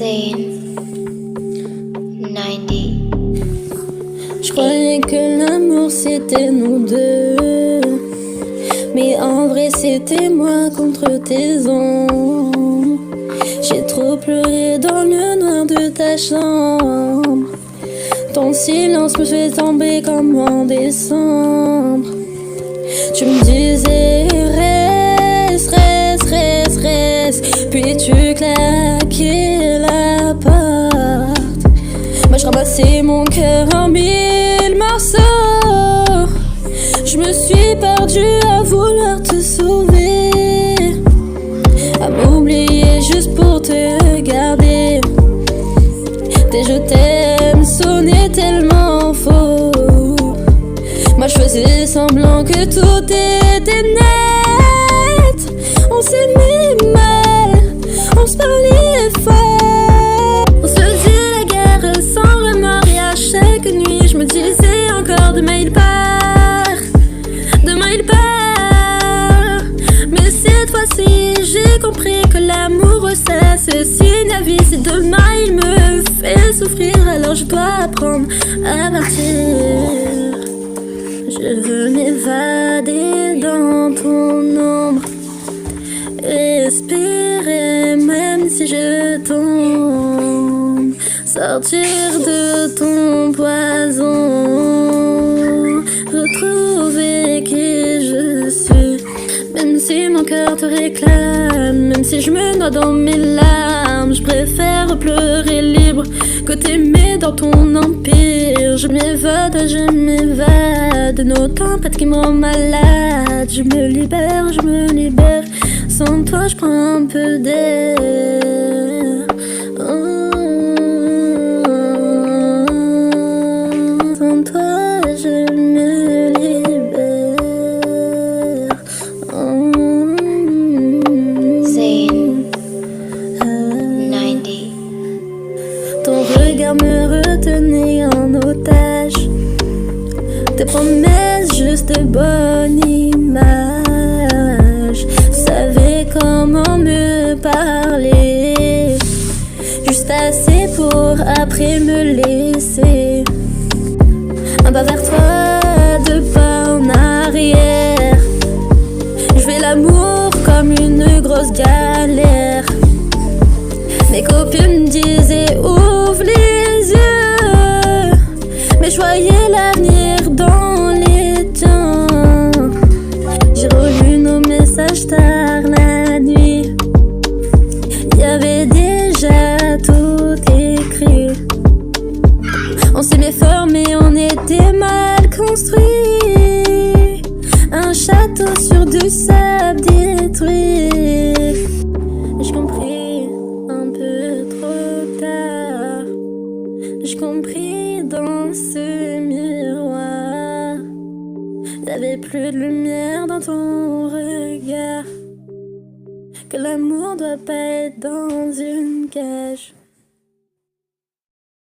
Zane 90. Je croyais que l'amour c'était nous deux, mais en vrai c'était moi contre tes ombres. J'ai trop pleuré dans le noir de ta chambre. Ton silence me fait tomber comme en décembre. Tu me disais reste, reste, reste, reste, puis tu claquais la porte. Moi je ramassais mon cœur en mille morceaux. Je me suis perdue à vouloir te sauver, à m'oublier juste pour te garder. Tes je t'aime sonnaient tellement faux. Moi je faisais semblant que tout était net. On s'aimait mal, on se parlait fort. On se faisait la guerre sans remords, et à chaque nuit je me disais encore demain il part, demain il part. Mais cette fois-ci j'ai compris que l'amour ça se signe à vie. Si demain il me fait souffrir, alors je dois apprendre à partir. Je veux m'évader dans ton ombre, respirer même si je tombe, sortir de ton poison, retrouver qui je suis. Même si mon cœur te réclame, même si je me noie dans mes larmes, je préfère pleurer libre que t'aimer dans ton empire. Je m'évade, nos tempêtes qui me rendent malade. Je me libère, sans toi je prends un peu d'air. Sans toi je me libère. Zane 90. Ton regard me retenait en otage. Tes promesses, juste de bonne image. Tu savais comment me parler, juste assez pour après me laisser. Un pas vers toi, deux pas en arrière. Je fais l'amour comme une grosse galère. Mes copines me disaient ouvre les yeux, mais je voyais l'avenir dans les tiens. J'ai relu nos messages tard la nuit, y avait déjà tout écrit. On s'aimait fort mais on était mal construit, un château sur du sable détruit. J'ai compris un peu trop tard, j'ai compris dans ce miroir, y'avait plus de lumière dans ton regard, que l'amour doit pas être dans une cage.